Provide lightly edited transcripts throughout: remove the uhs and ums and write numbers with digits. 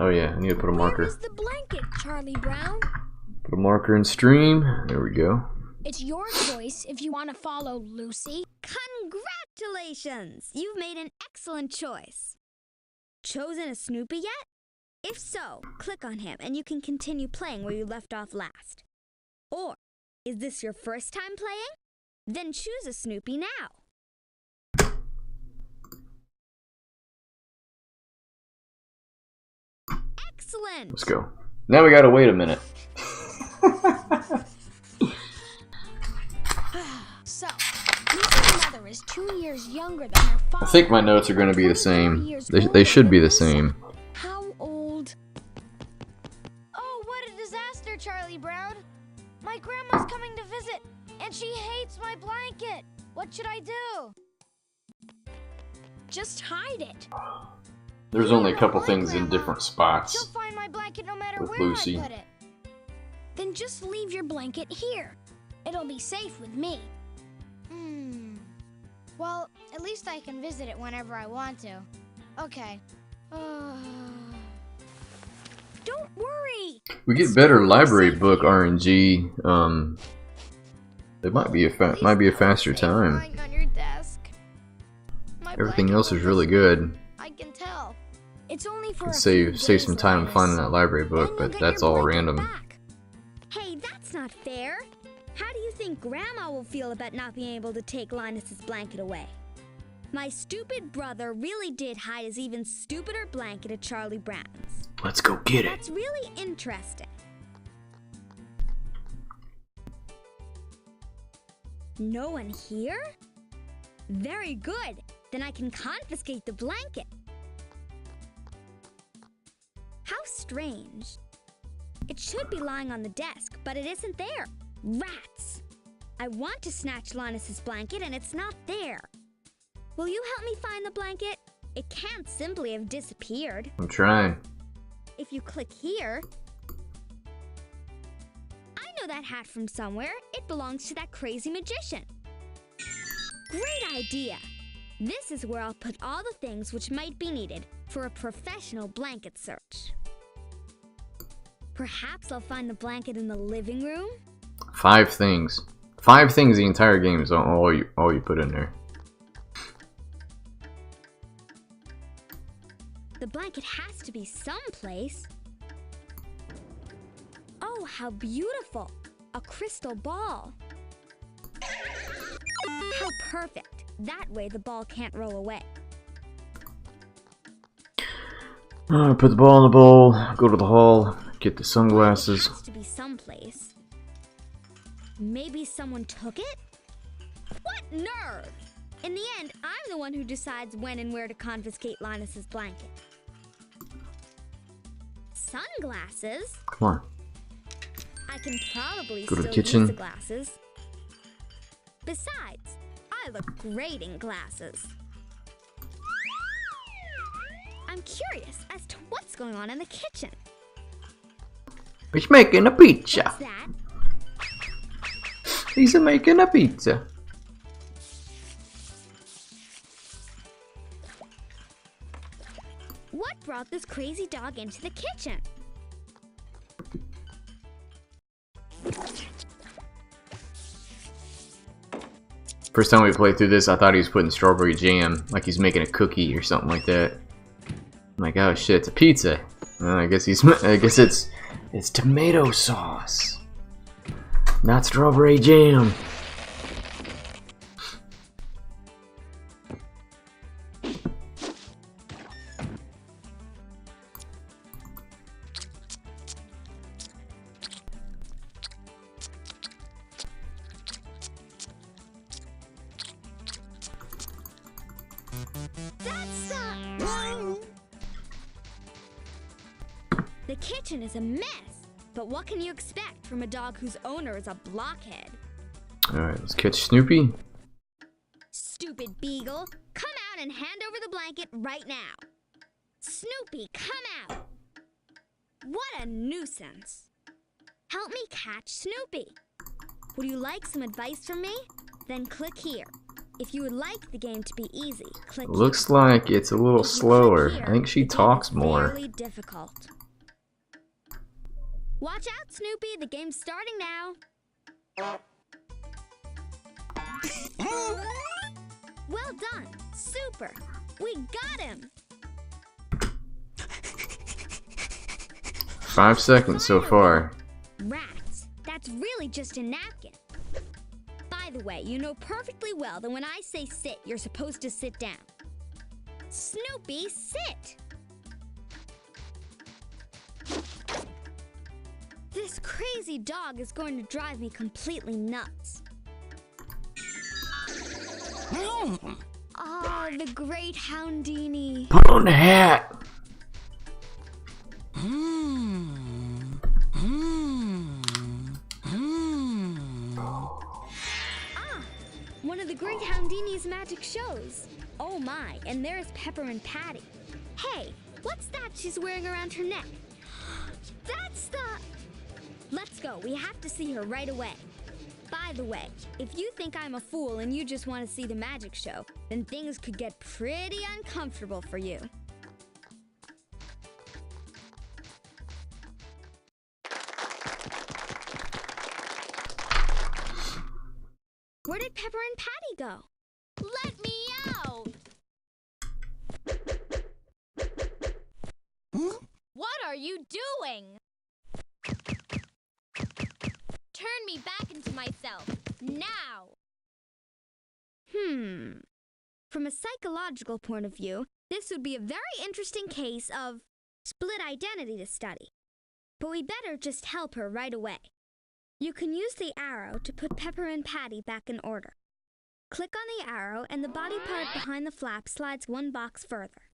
Oh yeah, I need to put a marker. Where is the blanket, Charlie Brown? Put a marker in stream. There we go. It's your choice if you want to follow Lucy. Congratulations! You've made an excellent choice. Chosen a Snoopy yet? If so, click on him and you can continue playing where you left off last. Or, is this your first time playing? Then choose a Snoopy now. Excellent! Let's go. Now we gotta wait a minute. So, Lucy's mother is 2 years younger than her father. I think my notes are gonna be the same. They should be the same. How old? Oh, what a disaster, Charlie Brown. My grandma's coming to visit, and she hates my blanket. What should I do? Just hide it. There's only a couple things in different She'll spots find my blanket no matter with where Lucy. I put it. Then just leave your blanket here. It'll be safe with me. Well, at least I can visit it whenever I want to. Okay. Don't worry. We get better library book RNG. It might be a faster time. Lying on your desk. My Everything blanket else is was really this good. way. I can tell. It's only for Could a save few days, some time Linus. finding that library book, Then but you'll get that's your all blanket random. back. Hey, that's not fair. How do you think Grandma will feel about not being able to take Linus's blanket away? My stupid brother really did hide his even stupider blanket at Charlie Brown's. Let's go get it. That's really interesting. No one here? Very good. Then I can confiscate the blanket. How strange. It should be lying on the desk, but it isn't there. Rats! I want to snatch Linus's blanket and it's not there. Will you help me find the blanket? It can't simply have disappeared. I'm trying. If you click here... I know that hat from somewhere. It belongs to that crazy magician. Great idea! This is where I'll put all the things which might be needed for a professional blanket search. Perhaps I'll find the blanket in the living room? 5 things. 5 things the entire game is all you put in there. The blanket has to be someplace. Oh, how beautiful! A crystal ball. How perfect. That way the ball can't roll away. Put the ball in the bowl, go to the hall, get the sunglasses. It has to be someplace. Maybe someone took it? What nerve! In the end, I'm the one who decides when and where to confiscate Linus's blanket. Sunglasses? Come on. I can probably Go to the still kitchen. use the glasses. Besides, I look great in glasses. I'm curious as to what's going on in the kitchen. He's making a pizza. What's that? He's making a pizza. What brought this crazy dog into the kitchen? First time we played through this, I thought he was putting strawberry jam, like he's making a cookie or something like that. I'm like, oh shit, it's a pizza. I guess it's tomato sauce, not strawberry jam. The kitchen is a mess, but what can you expect from a dog whose owner is a blockhead? Alright, let's catch Snoopy. Stupid beagle, come out and hand over the blanket right now. Snoopy, come out. What a nuisance. Help me catch Snoopy. Would you like some advice from me? Then click here. If you would like the game to be easy, click Looks like it's a little slower. I think she talks more. Really difficult. Watch out, Snoopy. The game's starting now. Well done. Super. We got him. 5 seconds so far. Rats. That's really just a napkin. By the way, you know perfectly well that when I say sit, you're supposed to sit down. Snoopy, sit! This crazy dog is going to drive me completely nuts. Ah, the great Houndini. Put on the hat. One of the great Houndini's magic shows. Oh my, and there's Peppermint Patty. Hey, what's that she's wearing around her neck? That's the... Let's go, we have to see her right away. By the way, if you think I'm a fool and you just want to see the magic show, then things could get pretty uncomfortable for you. Where did Pepper and Patty go? Let me out! What are you doing? Turn me back into myself, now! From a psychological point of view, this would be a very interesting case of split identity to study. But we better just help her right away. You can use the arrow to put Pepper and Patty back in order. Click on the arrow and the body part behind the flap slides one box further.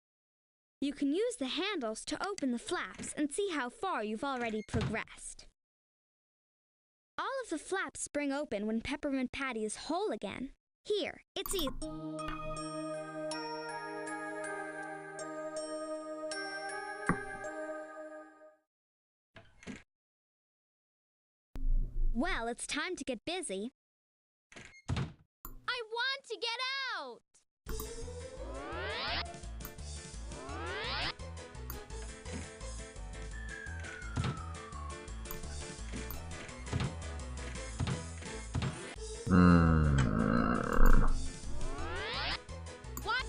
You can use the handles to open the flaps and see how far you've already progressed. All of the flaps spring open when Peppermint Patty is whole again. Here, it's easy. Well, it's time to get busy. I want to get out! What?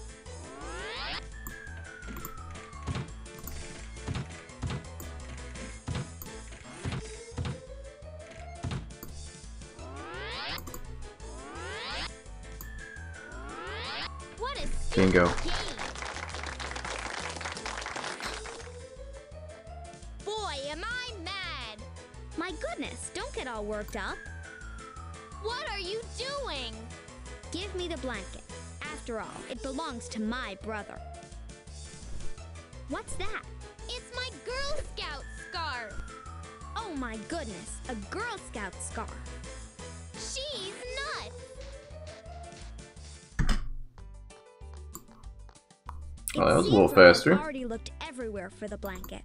What a stupid Bingo. game. Boy, am I mad! My goodness, don't get all worked up. What are you doing? Give me the blanket. After all, it belongs to my brother. What's that? It's my Girl Scout scarf. Oh my goodness, a Girl Scout scarf. She's nuts. Oh, that was a It little seems like I've faster. already looked everywhere for the blanket.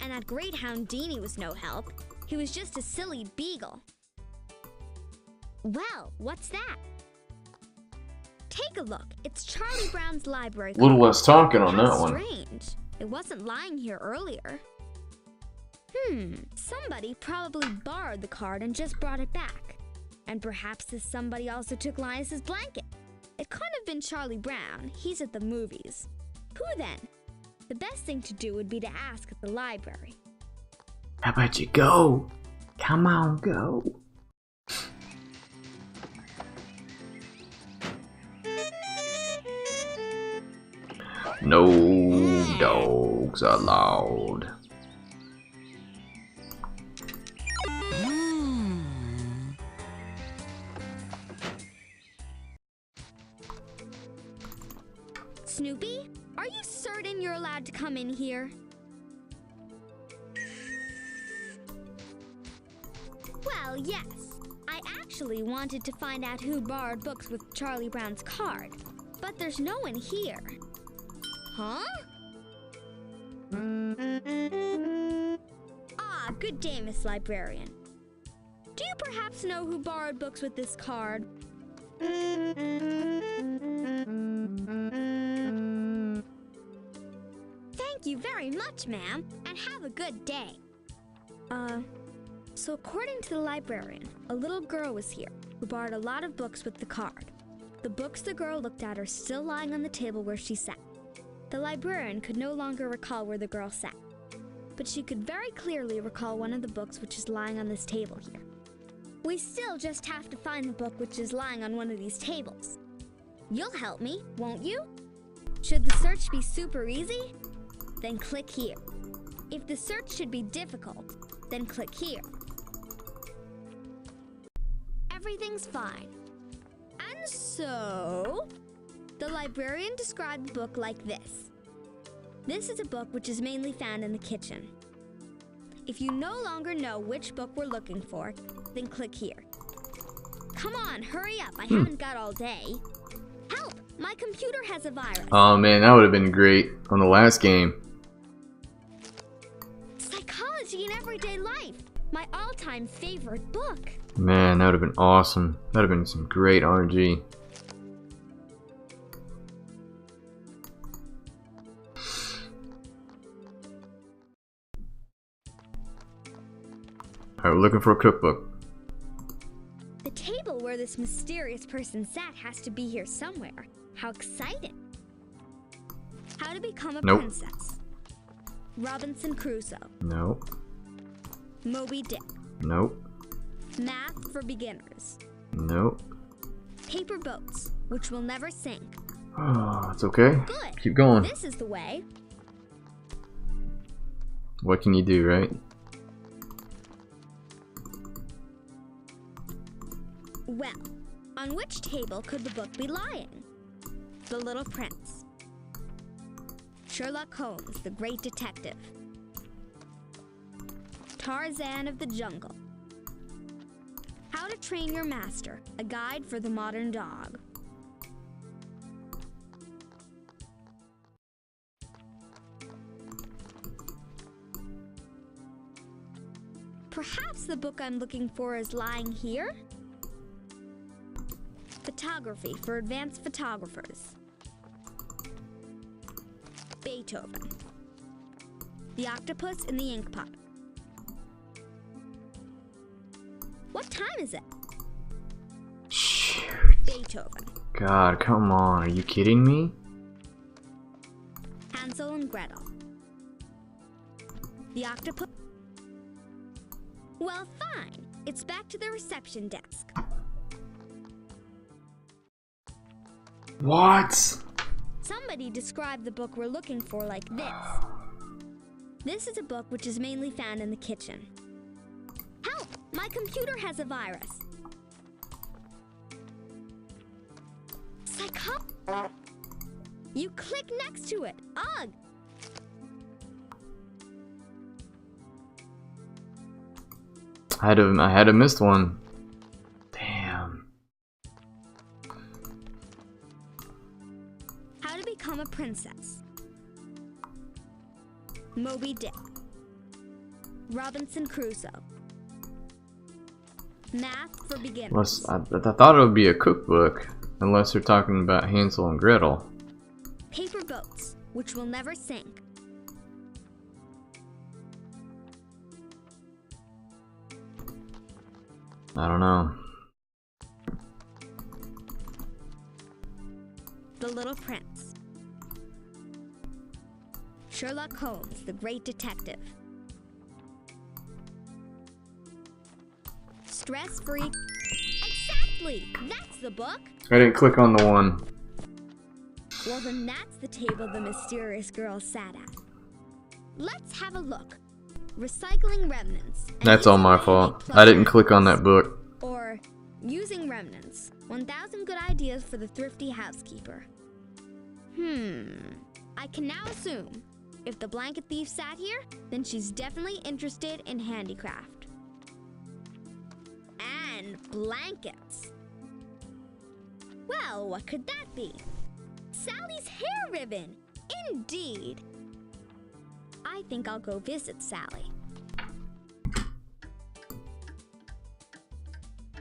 And that great Houndini was no help. He was just a silly beagle. Well, what's that? Take a look. It's Charlie Brown's library A little card. less talking on How that one. strange. It wasn't lying here earlier. Somebody probably borrowed the card and just brought it back. And perhaps this somebody also took Linus's blanket. It couldn't have been Charlie Brown. He's at the movies. Who then? The best thing to do would be to ask at the library. How about you go? Come on, go. No dogs allowed. Snoopy, are you certain you're allowed to come in here? Well, yes. I actually wanted to find out who borrowed books with Charlie Brown's card, but there's no one here. Huh? Ah, good day, Miss Librarian. Do you perhaps know who borrowed books with this card? Thank you very much, ma'am, and have a good day. So according to the librarian, a little girl was here who borrowed a lot of books with the card. The books the girl looked at are still lying on the table where she sat. The librarian could no longer recall where the girl sat, but she could very clearly recall one of the books which is lying on this table here. We still just have to find the book which is lying on one of these tables. You'll help me, won't you? Should the search be super easy? Then click here. If the search should be difficult, then click here. Everything's fine. And so, the librarian described the book like this. This is a book which is mainly found in the kitchen. If you no longer know which book we're looking for, then click here. Come on, hurry up, I haven't got all day. Help! My computer has a virus. Oh man, that would have been great on the last game. Psychology in Everyday Life, my all-time favorite book. Man, that would have been awesome. That would have been some great RNG. Alright, we're looking for a cookbook. The table where this mysterious person sat has to be here somewhere. How exciting. How to become a princess. Robinson Crusoe. Nope. Moby Dick. Nope. Math for beginners. Nope. Paper boats, which will never sink. Oh, it's okay. Good. Keep going. This is the way. What can you do, right? Well, on which table could the book be lying? The Little Prince. Sherlock Holmes, the Great Detective. Tarzan of the Jungle. How to Train Your Master, a guide for the modern dog. Perhaps the book I'm looking for is lying here? Photography for advanced photographers. Beethoven. The Octopus in the Ink Pot. What time is it? Shoot. Beethoven. God, come on. Are you kidding me? Hansel and Gretel. The Octopus. Well, fine. It's back to the reception desk. What? Somebody described the book we're looking for like this. This is a book which is mainly found in the kitchen. Help! My computer has a virus. You click next to it. Ugh! I had to missed one. Damn. How to become a princess. Moby Dick. Robinson Crusoe. Math for beginners. I thought it would be a cookbook, unless they're talking about Hansel and Gretel. Paper boats, which will never sink. I don't know. The Little Prince. Sherlock Holmes, the Great Detective. Stress-free. Exactly! That's the book! I didn't click on the one. Well, then that's the table the mysterious girl sat at. Let's have a look. Recycling remnants. That's all my fault. I didn't click on that book. Or using remnants. 1,000 good ideas for the thrifty housekeeper. I can now assume if the blanket thief sat here, then she's definitely interested in handicraft. And blankets. Well, what could that be? Sally's hair ribbon! Indeed! I think I'll go visit Sally.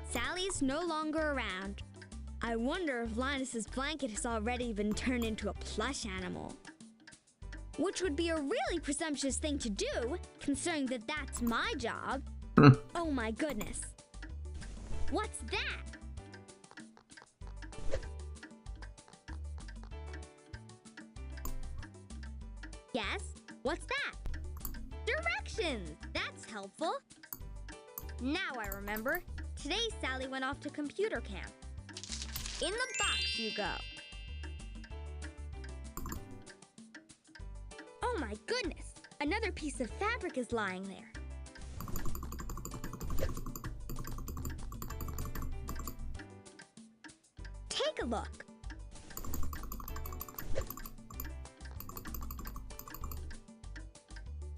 Sally's no longer around. I wonder if Linus's blanket has already been turned into a plush animal. Which would be a really presumptuous thing to do, considering that that's my job. Oh my goodness. What's that? Yes? What's that? Directions! That's helpful. Now I remember. Today Sally went off to computer camp. In the box you go. Oh my goodness! Another piece of fabric is lying there. Take a look.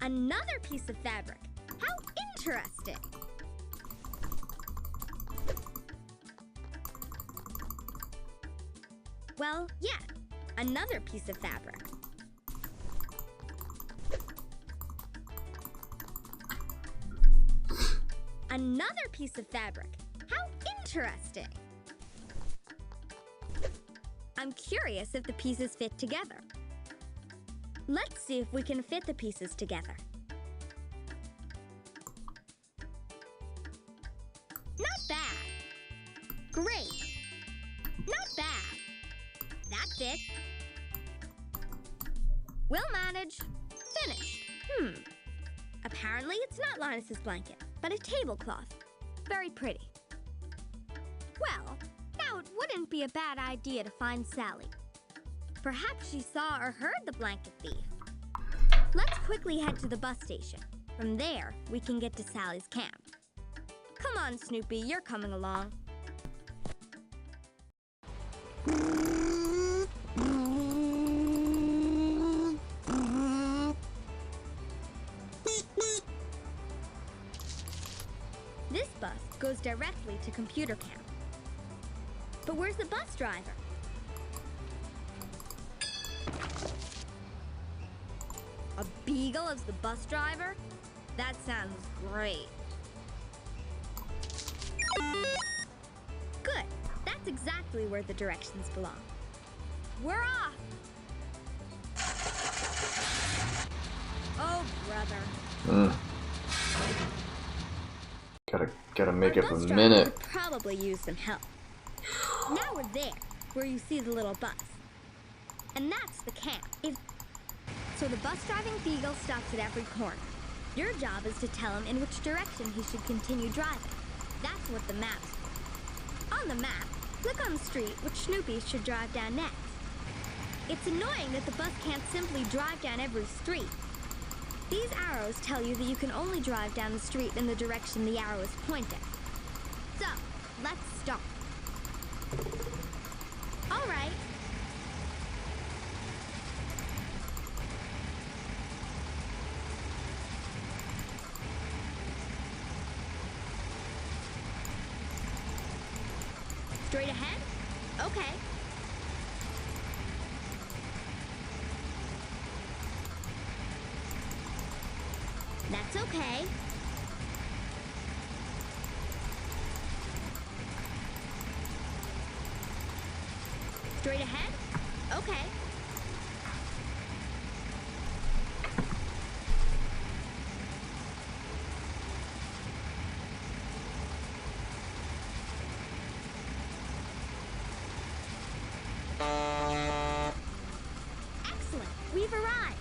Another piece of fabric. How interesting! Well, yeah, another piece of fabric. Another piece of fabric. How interesting! I'm curious if the pieces fit together. Let's see if we can fit the pieces together. Not bad. Great. Not bad. That fits. We'll manage. Finished. Apparently it's not Linus's blanket, but a tablecloth. Very pretty. Well, now it wouldn't be a bad idea to find Sally. Perhaps she saw or heard the blanket thief. Let's quickly head to the bus station. From there, we can get to Sally's camp. Come on, Snoopy, you're coming along. This bus goes directly to computer camp. But where's the bus driver? A beagle as the bus driver? That sounds great. Good. That's exactly where the directions belong. We're off! Oh, brother. Gotta make it Our for bus a driver minute. could probably use some help. Now we're there, where you see the little bus. And that's the camp. So the bus driving beagle stops at every corner. Your job is to tell him in which direction he should continue driving. That's what the map's for. On the map, click on the street which Snoopy should drive down next. It's annoying that the bus can't simply drive down every street. These arrows tell you that you can only drive down the street in the direction the arrow is pointing. So, let's start. All right. Straight ahead? Okay. That's okay. Straight ahead? Okay. Excellent. We've arrived.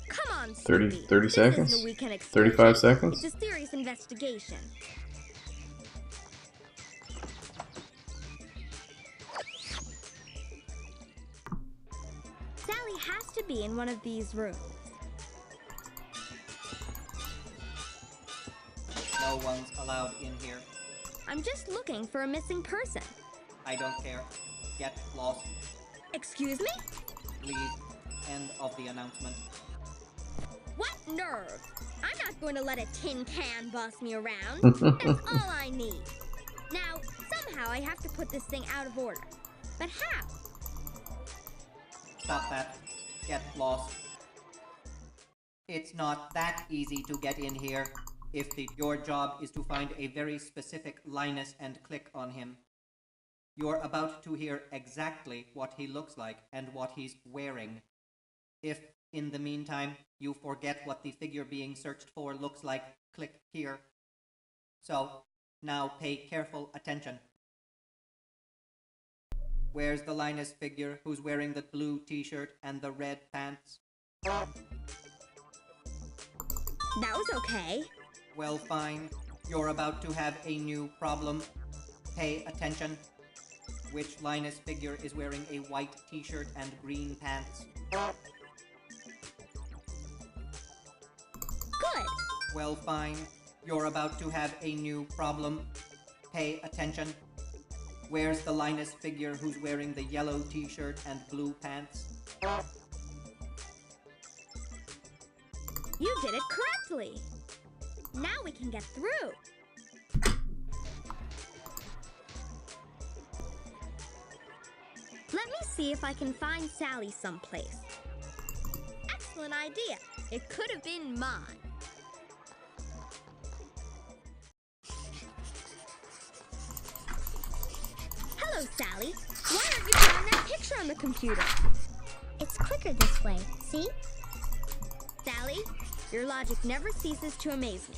Come on, 30 Snoopy. 30 This seconds? isn't a weekend excursion. 35 seconds? It's a serious investigation. Sally has to be in one of these rooms. No one's allowed in here. I'm just looking for a missing person. I don't care. Get lost. Excuse me? Leave. End of the announcement. What nerve! I'm not going to let a tin can boss me around. That's all I need. Now, somehow I have to put this thing out of order. But how? Stop that. Get lost. It's not that easy to get in here. Your job is to find a very specific Linus and click on him. You're about to hear exactly what he looks like and what he's wearing. If, in the meantime, you forget what the figure being searched for looks like, click here. So, now pay careful attention. Where's the Linus figure who's wearing the blue t-shirt and the red pants? That was okay. Well, fine. You're about to have a new problem. Pay attention. Which Linus figure is wearing a white t-shirt and green pants? Good. Well, fine. You're about to have a new problem. Pay attention. Where's the Linus figure who's wearing the yellow t-shirt and blue pants? You did it correctly. Now we can get through. Let me see if I can find Sally someplace. Excellent idea. It could have been mine. Hello, Sally. Why aren't you drawing that picture on the computer? It's quicker this way, see? Sally, your logic never ceases to amaze me.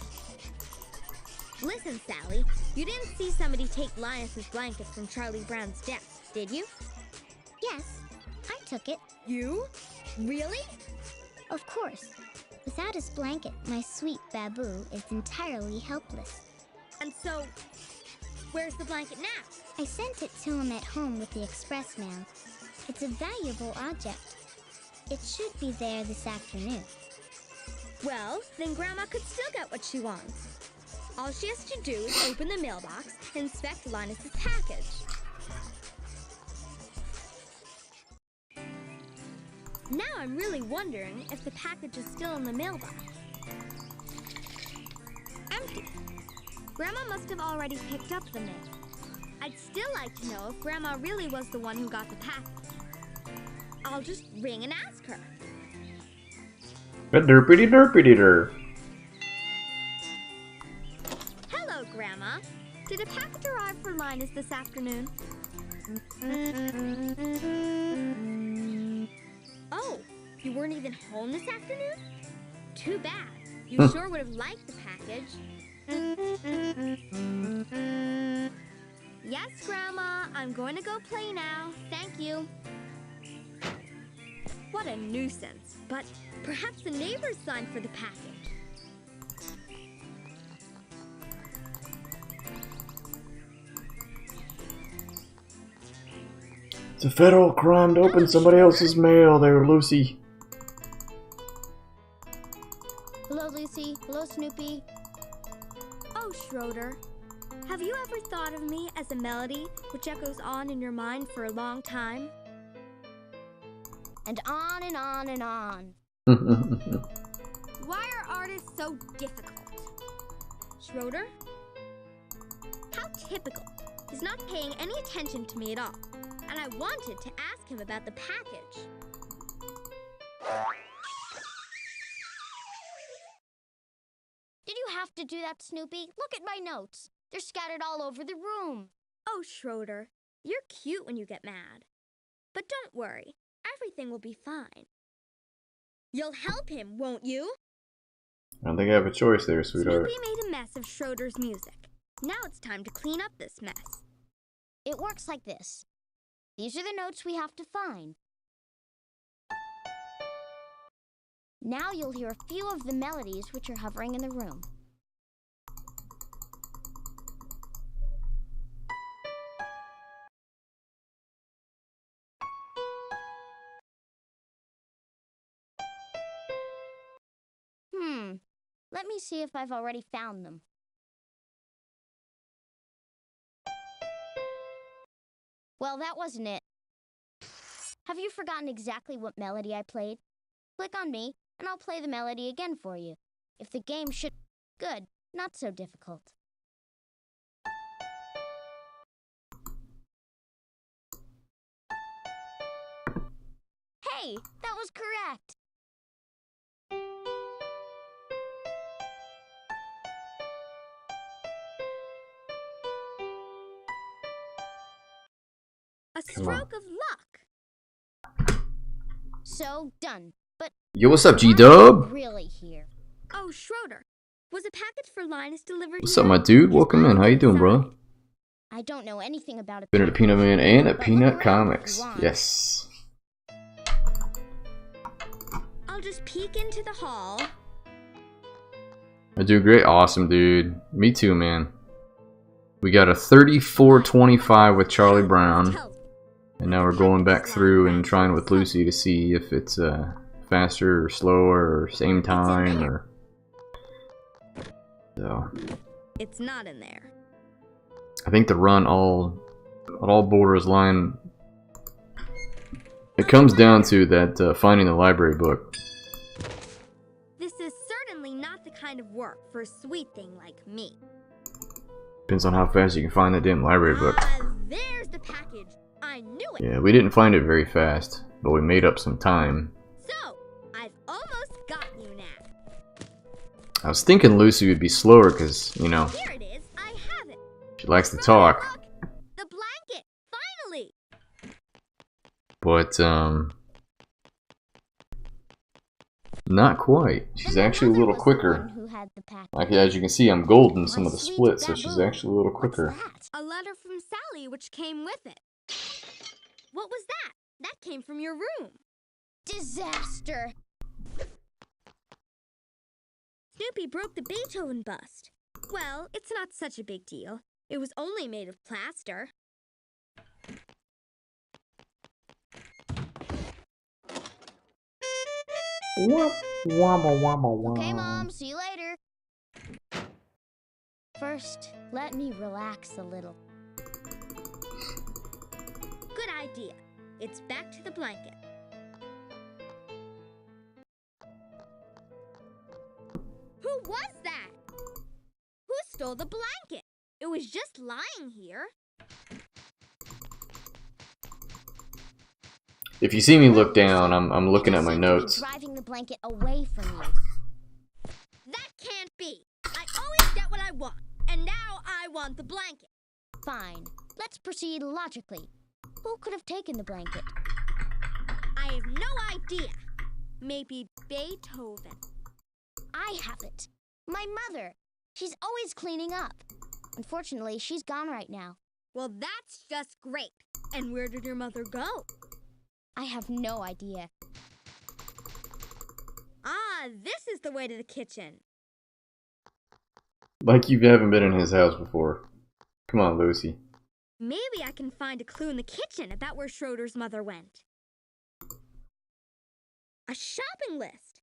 Listen, Sally, you didn't see somebody take Linus's blanket from Charlie Brown's desk, did you? Yes, I took it. You? Really? Of course. Without his blanket, my sweet Babu is entirely helpless. And so, where's the blanket now? I sent it to him at home with the express mail. It's a valuable object. It should be there this afternoon. Well, then Grandma could still get what she wants. All she has to do is open the mailbox and inspect Linus's package. Now I'm really wondering if the package is still in the mailbox. Empty. Grandma must have already picked up the mail. I'd still like to know if Grandma really was the one who got the package. I'll just ring and ask her. A derpity derpity der. Hello, Grandma. Did a package arrive for Linus this afternoon? Oh, you weren't even home this afternoon? Too bad. You sure would have liked the package. Yes, Grandma. I'm going to go play now. Thank you. What a nuisance. But perhaps the neighbors signed for the package. It's a federal crime to open somebody else's mail there, Lucy. Hello, Lucy. Hello, Snoopy. Oh, Schroeder. Have you ever thought of me as a melody which echoes on in your mind for a long time? And on and on and on. Why are artists so difficult? Schroeder? How typical. He's not paying any attention to me at all. And I wanted to ask him about the package. Did you have to do that, Snoopy? Look at my notes. They're scattered all over the room. Oh, Schroeder, you're cute when you get mad. But don't worry, everything will be fine. You'll help him, won't you? I don't think I have a choice there, sweetheart. Snoopy made a mess of Schroeder's music. Now it's time to clean up this mess. It works like this. These are the notes we have to find. Now you'll hear a few of the melodies which are hovering in the room. Let me see if I've already found them. Well, that wasn't it. Have you forgotten exactly what melody I played? Click on me, and I'll play the melody again for you. If the game should... Good, not so difficult. Hey, that was correct! Come on. Stroke of luck. So, done. But Yo, what's up, why are you G-Dub? really here? Oh, Schroeder, was a package for Linus delivered What's here? up, my dude? His Welcome in. How you doing, inside. bro? I don't know anything about a Been at a Peanut Man and at But Peanut look around if Comics. you want. Yes. I'll just peek into the hall. I do great. Awesome, dude. Me too, man. We got a 34-25 with Charlie Brown. Tell- And now we're going back through and trying with Lucy to see if it's faster or slower or same time or... So... It's not in there. I think the run all borders line. It comes down to that finding the library book. This is certainly not the kind of work for a sweet thing like me. Depends on how fast you can find that damn library book. There's the package. I knew it. Yeah, we didn't find it very fast, but we made up some time. So, I've almost got you now. I was thinking Lucy would be slower because, you know, Here it is. I have it. she likes to talk. Look, the blanket. Finally. But, not quite. She's Then my actually a mother little was the quicker. one who had the package. Like, as you can see, I'm golden some My of the sweet splits, so she's baboon. actually a little What's quicker. that? A letter from Sally which came with it. What was that? That came from your room. Disaster. Snoopy broke the Beethoven bust. Well, it's not such a big deal. It was only made of plaster. Okay, Mom, see you later. First, let me relax a little. Good idea. It's back to the blanket. Who was that? Who stole the blanket? It was just lying here. If you see me look down, I'm looking at my You seem to be notes. driving the blanket away from you. That can't be. I always get what I want, and now I want the blanket. Fine. Let's proceed logically. Who could have taken the blanket? I have no idea. Maybe Beethoven. I have it. My mother. She's always cleaning up. Unfortunately, she's gone right now. Well, that's just great. And where did your mother go? I have no idea. Ah, this is the way to the kitchen. Like you haven't been in his house before. Come on, Lucy. Maybe I can find a clue in the kitchen about where Schroeder's mother went. A shopping list.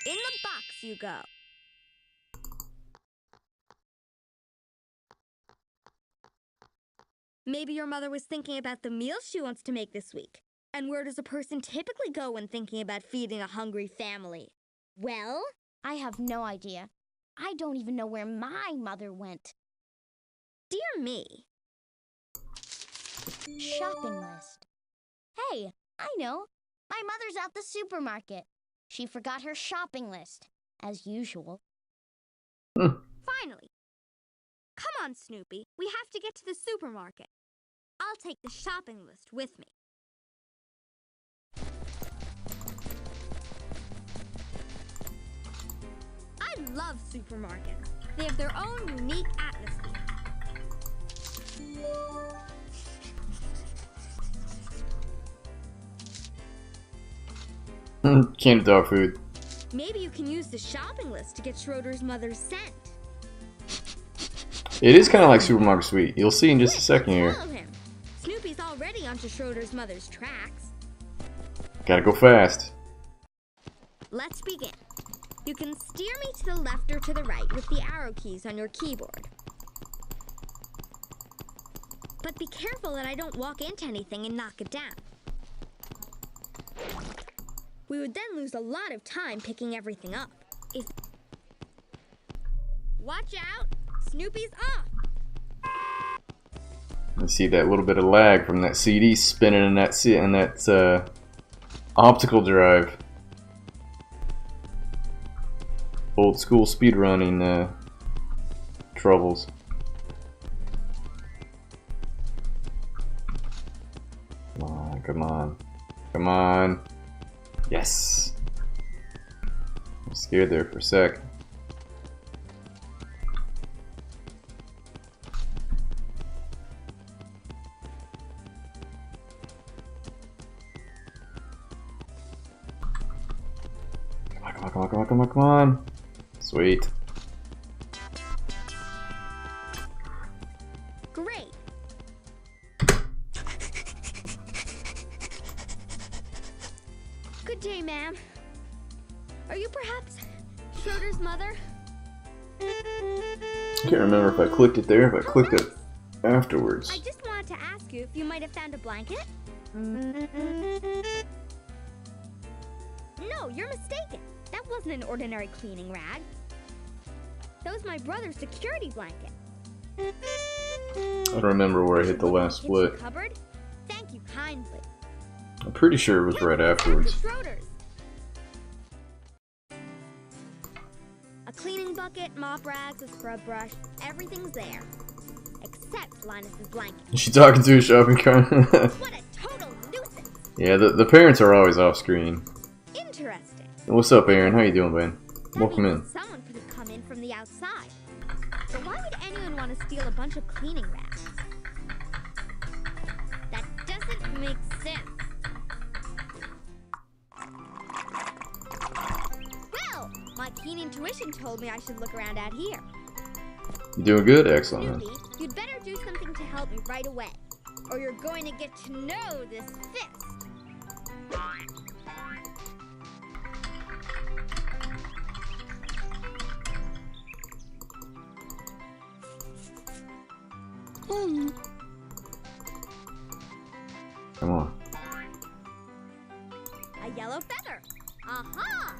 In the box you go. Maybe your mother was thinking about the meals she wants to make this week. And where does a person typically go when thinking about feeding a hungry family? Well, I have no idea. I don't even know where my mother went. dear me. Shopping list. Hey, I know. My mother's at the supermarket. She forgot her shopping list, as usual. Finally. Come on, Snoopy. We have to get to the supermarket. I'll take the shopping list with me. I love supermarkets. They have their own unique atmosphere. Canned dog food. Maybe you can use the shopping list to get Schroeder's mother's scent. It is kind of like Supermarket Sweet. You'll see in just a second here. Follow him. Snoopy's already onto Schroeder's mother's tracks. Gotta go fast. Let's begin. You can steer me to the left or to the right with the arrow keys on your keyboard. But be careful that I don't walk into anything and knock it down. We would then lose a lot of time picking everything up. Watch out! Snoopy's off! You see that little bit of lag from that CD spinning in that optical drive. Old school speedrunning troubles. on, come on. Come on. Yes. I'm scared there for a sec. Come on, come on. Sweet. Great. Good day, ma'am. Are you perhaps Schroeder's mother? I can't remember if I clicked it there, if I clicked it afterwards. I just wanted to ask you if you might have found a blanket? No, you're mistaken. That wasn't an ordinary cleaning rag. That was my brother's security blanket. I don't remember where I hit the last split. Cupboard? Thank you kindly. I'm pretty sure it was right afterwards. A cleaning bucket, mop rags, a scrub brush, everything's there. Except Linus's blanket. Is she talking to a shopping cart? What a total nuisance! Yeah, the parents are always off screen. Interesting. What's up, Aaron? How you doing, man? That Welcome in. means someone could have come in from the outside. But why would anyone want to steal a bunch of cleaning rags? That doesn't make sense. Well, my keen intuition told me I should look around out here. You doing good? Excellent. Snoopy, you'd better do something to help me right away, or you're going to get to know this fist. Come on. A yellow feather. Aha!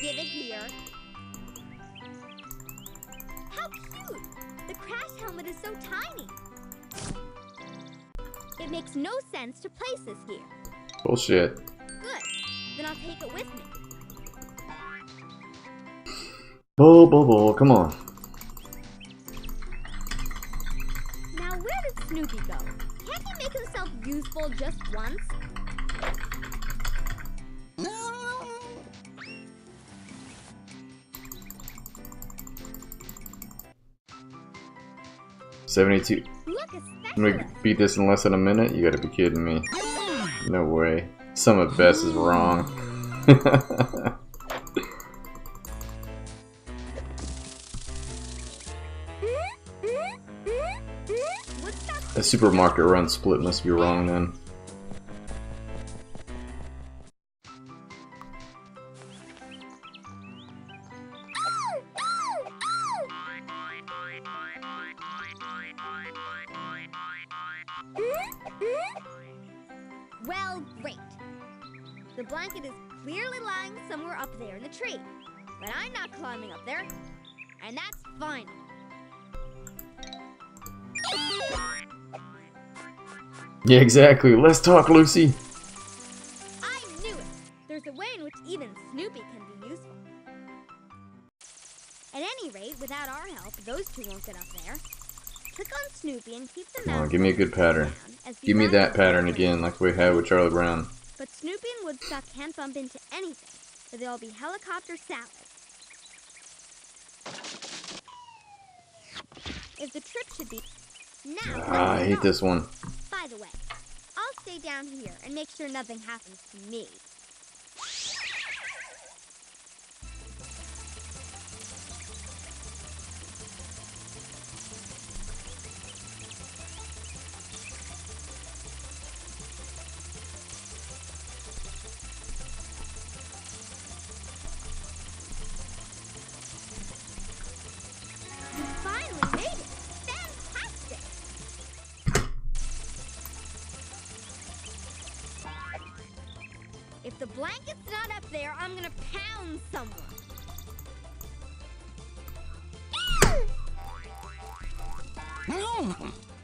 Give it here. How cute! The crash helmet is so tiny. It makes no sense to place this here. Bullshit. Good. Then I'll take it with me. Bull. Come on. Now where did Snoopy go? Can't he make himself useful just once? No! 72. Look, a I'm gonna spatula. beat this in less than a minute? You gotta be kidding me. No way. Some of Bess is wrong. What's that? The supermarket run split must be wrong then. Well, great. The blanket is clearly lying somewhere up there in the tree. But I'm not climbing up there. And that's final. Yeah, exactly. Let's talk, Lucy. I knew it. There's a way in which even Snoopy can be useful. At any rate, without our help, those two won't get up there. Click on Snoopy and keep the Come on, mouse give me a good pattern. down as the Give me that mouse pattern moves. again, like we had with Charlie Brown. But Snoopy and Woodstock can't bump into anything, or they'll be helicopter salad. If the trip should be... Now, Ah, I hate this one. By the way, I'll stay down here and make sure nothing happens to me. You finally made it! Fantastic! If the blanket's not up there, I'm gonna pound someone.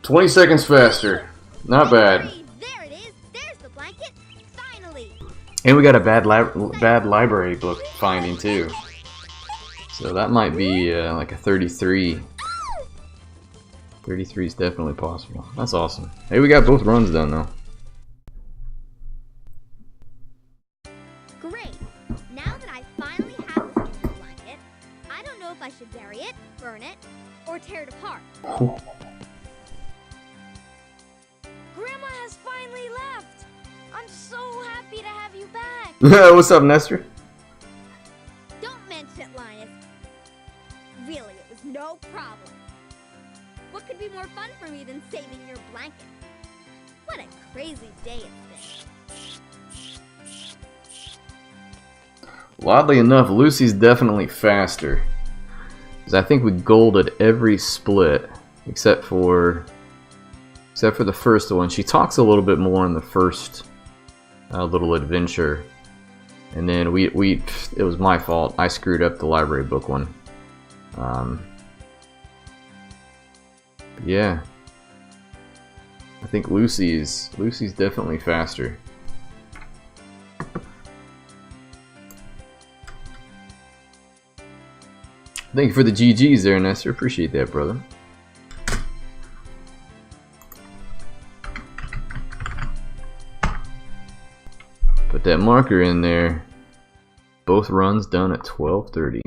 20 seconds faster. Not bad. Hurry, there it is. There's the blanket. Finally. And we got a bad library book finding too. So that might be like a 33. 33 is definitely possible. That's awesome. Hey, we got both runs done though. Great! Now that I finally have a Snoopy blanket, I don't know if I should bury it, burn it, or tear it apart. Grandma has finally left. I'm so happy to have you back. What's up, Nestor? Don't mention it, Linus. Really, it was no problem. What could be more fun for me than saving your blanket? What a crazy day it's been. Oddly enough, Lucy's definitely faster. Because I think we golded every split except for the first one. She talks a little bit more in the first little adventure. And then it was my fault. I screwed up the library book one. Yeah. I think Lucy's definitely faster. Thank you for the GGs there, Nestor. Appreciate that, brother. Put that marker in there. Both runs done at 12:30.